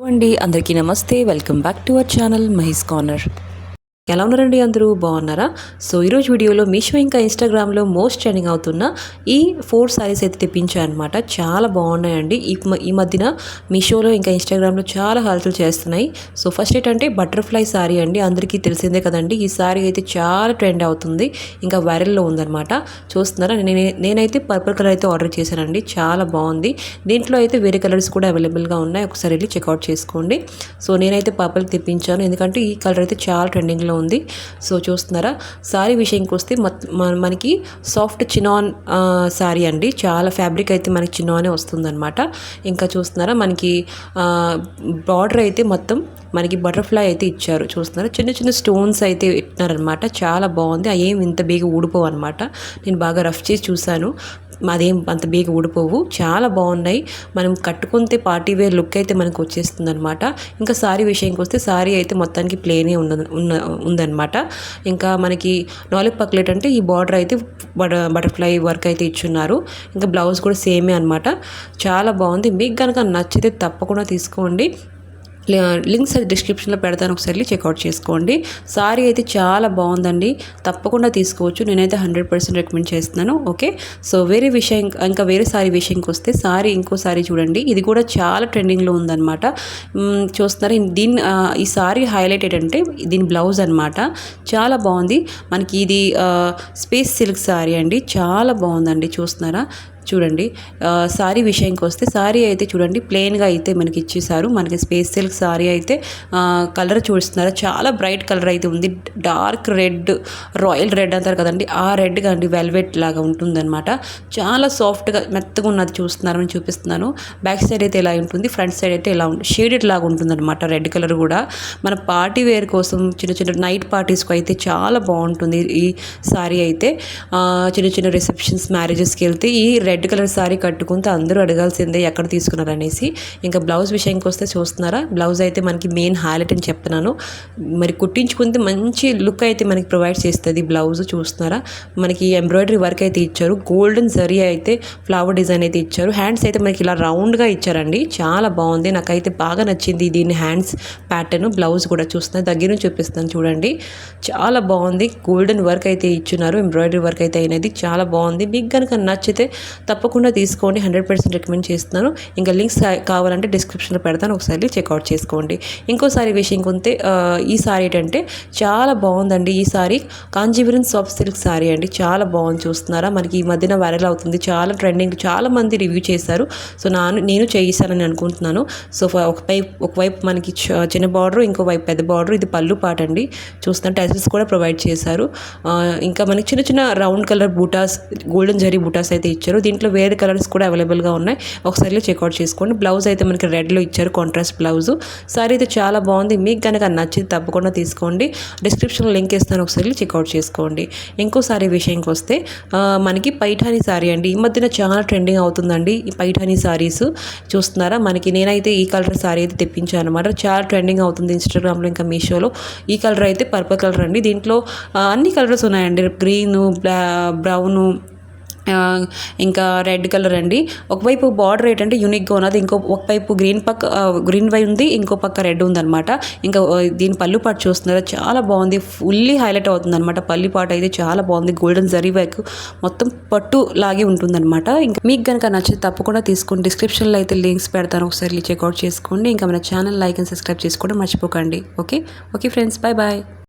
అండి అందరికీ నమస్తే. Welcome back to our channel Mahesh corner. ఎలా ఉన్నారండి? అందరూ బాగున్నారా? సో ఈరోజు వీడియోలో మీషో ఇంకా ఇన్స్టాగ్రామ్లో మోస్ట్ ట్రెండింగ్ అవుతున్న ఈ 4 సారీస్ అయితే తెప్పించాను అనమాట. చాలా బాగున్నాయండి. ఈ మధ్యన మీషోలో ఇంకా ఇన్స్టాగ్రామ్లో చాలా హల్చల్ చేస్తున్నాయి. సో ఫస్ట్ ఏంటంటే బటర్ఫ్లై సారీ అండి. అందరికీ తెలిసిందే కదండి. ఈ సారీ అయితే చాలా ట్రెండ్ అవుతుంది, ఇంకా వైరల్లో ఉందన్నమాట. చూస్తున్నారా, నేనైతే పర్పుల్ కలర్ అయితే ఆర్డర్ చేశానండి. చాలా బాగుంది. దీంట్లో అయితే వేరే కలర్స్ కూడా అవైలబుల్గా ఉన్నాయి, ఒకసారి వెళ్ళి చెక్అవుట్ చేసుకోండి. సో నేనైతే పర్పుల్ తెప్పించాను, ఎందుకంటే ఈ కలర్ అయితే చాలా ట్రెండింగ్లో ఉంది. సో చూస్తున్నారా, సారీ విషయంకి వస్తే మనకి సాఫ్ట్ చినాన్ సారీ అండి. చాలా ఫ్యాబ్రిక్ అయితే మనకి చినానే వస్తుందన్నమాట. ఇంకా చూస్తున్నారా, మనకి బార్డర్ అయితే మొత్తం మనకి బటర్ఫ్లై అయితే ఇచ్చారు. చూస్తున్నారా, చిన్న చిన్న స్టోన్స్ అయితే ఇట్టినారనమాట. చాలా బాగుంది. ఏం ఇంత బేగా ఊడిపోవు అనమాట. నేను బాగా రఫ్ చేసి చూశాను, అదేం అంత బేగా ఊడిపోవు. చాలా బాగున్నాయి. మనం కట్టుకుంటే పార్టీ వేర్ లుక్ అయితే మనకు వచ్చేస్తుంది అనమాట. ఇంకా సారీ విషయానికి వస్తే సారీ అయితే మొత్తానికి ప్లేనే ఉందన్నమాట. ఇంకా మనకి 4 పక్లెట్ అంటే ఈ బార్డర్ అయితే బటర్ఫ్లై వర్క్ అయితే ఇచ్చున్నారు. ఇంకా బ్లౌజ్ కూడా సేమే అనమాట. చాలా బాగుంది. మీకు కనుక నచ్చితే తప్పకుండా తీసుకోండి. లింక్స్ డిస్క్రిప్షన్లో పెడతాను, ఒకసారి చెక్అవుట్ చేసుకోండి. సారీ అయితే చాలా బాగుందండి, తప్పకుండా తీసుకోవచ్చు. నేనైతే 100% రికమెండ్ చేస్తున్నాను. ఓకే, సో వేరే సారీ విషయంకి వస్తే ఇంకో సారీ చూడండి. ఇది కూడా చాలా ట్రెండింగ్లో ఉందన్నమాట. చూస్తున్నారు, ఈ సారీ హైలైట్ ఏంటంటే దీని బ్లౌజ్ అనమాట. చాలా బాగుంది. మనకి ఇది స్పేస్ సిల్క్ సారీ అండి. చాలా బాగుందండి. చూస్తున్నారా, చూడండి. సారీ విషయానికి వస్తే సారీ అయితే చూడండి ప్లెయిన్గా అయితే మనకి ఇచ్చేసారు. మనకి స్పేస్ సిల్క్ సారీ అయితే కలర్ చూస్తున్నారా, చాలా బ్రైట్ కలర్ అయితే ఉంది. డార్క్ రెడ్, రాయల్ రెడ్ అంటారు కదండి, ఆ రెడ్గా అండి వెల్వెట్ లాగా ఉంటుందన్నమాట. చాలా సాఫ్ట్గా మెత్తగా ఉన్నది చూస్తున్నారు, నేను చూపిస్తున్నాను. బ్యాక్ సైడ్ అయితే ఇలా ఉంటుంది, ఫ్రంట్ సైడ్ అయితే ఇలా షేడెడ్ లాగా ఉంటుందన్నమాట. రెడ్ కలర్ కూడా మన పార్టీ వేర్ కోసం, చిన్న చిన్న నైట్ పార్టీస్కి అయితే చాలా బాగుంటుంది ఈ సారీ అయితే. చిన్న చిన్న రిసెప్షన్స్, మ్యారేజెస్కి వెళ్తే ఈ రెడ్ కలర్ సారీ కట్టుకుంటే అందరూ అడగాల్సిందే ఎక్కడ తీసుకున్నారనేసి. ఇంకా బ్లౌజ్ విషయానికి వస్తే చూస్తున్నారా, బ్లౌజ్ అయితే మనకి మెయిన్ హైలైట్ అని చెప్తున్నాను. మరి కుట్టించుకుంటే మంచి లుక్ అయితే మనకి ప్రొవైడ్ చేస్తుంది బ్లౌజ్. చూస్తున్నారా, మనకి ఎంబ్రాయిడరీ వర్క్ అయితే ఇచ్చారు. గోల్డెన్ జరీ అయితే ఫ్లవర్ డిజైన్ అయితే ఇచ్చారు. హ్యాండ్స్ అయితే మనకి ఇలా రౌండ్గా ఇచ్చారండి. చాలా బాగుంది, నాకైతే బాగా నచ్చింది దీని హ్యాండ్స్ ప్యాటర్న్. బ్లౌజ్ కూడా చూస్తున్నాను, దగ్గర నుంచి చూపిస్తాను చూడండి. చాలా బాగుంది. గోల్డెన్ వర్క్ అయితే ఇచ్చున్నారు, ఎంబ్రాయిడరీ వర్క్ అయితే అయినది. చాలా బాగుంది. మీకు కనుక నచ్చితే తప్పకుండా తీసుకోండి, 100% రికమెండ్ చేస్తున్నాను. ఇంకా లింక్స్ కావాలంటే డిస్క్రిప్షన్లో పెడతాను, ఒకసారి చెక్అవుట్ చేసుకోండి. ఇంకోసారి విషయంకి ఉంటే ఈ సారీ ఏంటంటే చాలా బాగుందండి. ఈ sorry Kanjeevaram soft silk sorry అండి. చాలా బాగుంది. చూస్తున్నారా, మనకి ఈ మధ్యన వైరల్ అవుతుంది, చాలా ట్రెండింగ్, చాలా మంది రివ్యూ చేశారు. సో నేను చేయిస్తానని అనుకుంటున్నాను. సో ఒకవైపు మనకి చిన్న బార్డర్, ఇంకోవైపు పెద్ద బార్డర్. ఇది పళ్ళు పాట అండి. చూస్తున్న టెసల్స్ కూడా ప్రొవైడ్ చేశారు. ఇంకా మనకి చిన్న చిన్న round colour buttas, golden zari buttas అయితే ఇచ్చారు. దీంట్లో వేరే కలర్స్ కూడా అవైలబుల్గా ఉన్నాయి, ఒకసారి చెక్అవుట్ చేసుకోండి. బ్లౌజ్ అయితే మనకి రెడ్లో ఇచ్చారు, కాంట్రాస్ట్ బ్లౌజ్. సారీ అయితే చాలా బాగుంది. మీకు కనుక నచ్చితే తప్పకుండా తీసుకోండి. డిస్క్రిప్షన్లో లింక్ ఇస్తాను, ఒకసారి చెక్అవుట్ చేసుకోండి. ఇంకో సారీ విషయానికి వస్తే మనకి పైఠానీ సారీ అండి. ఈ మధ్యన చాలా ట్రెండింగ్ అవుతుందండి ఈ పైఠానీ సారీస్. చూస్తున్నారా, నేనైతే ఈ కలర్ సారీ అయితే తెప్పించాను అనమాట. చాలా ట్రెండింగ్ అవుతుంది ఇన్స్టాగ్రామ్లో, ఇంకా మీషోలో. ఈ కలర్ అయితే పర్పుల్ కలర్ అండి. దీంట్లో అన్ని కలర్స్ ఉన్నాయండి, గ్రీను, బ్రౌను, ఇంకా రెడ్ కలర్ అండి. ఒకవైపు బార్డర్ ఏంటంటే యూనిక్గా ఉన్నది, ఒకవైపు గ్రీన్ వై ఉంది, ఇంకో పక్క రెడ్ ఉందన్నమాట. ఇంకా దీని పళ్ళు పాటు చూస్తున్నారా, చాలా బాగుంది. ఫుల్లీ హైలైట్ అవుతుంది అనమాట. పళ్ళు పాటు అయితే చాలా బాగుంది. గోల్డెన్ జరీ వర్క్ మొత్తం పట్టు లాగే ఉంటుందన్నమాట. ఇంకా మీకు కనుక నచ్చితే తప్పకుండా తీసుకోండి. డిస్క్రిప్షన్లో అయితే లింక్స్ పెడతాను, ఒకసారి చెక్అవుట్ చేసుకోండి. ఇంకా మన ఛానల్ లైక్ అండ్ సబ్స్క్రైబ్ చేసుకోవడం మర్చిపోకండి. Okay friends, bye.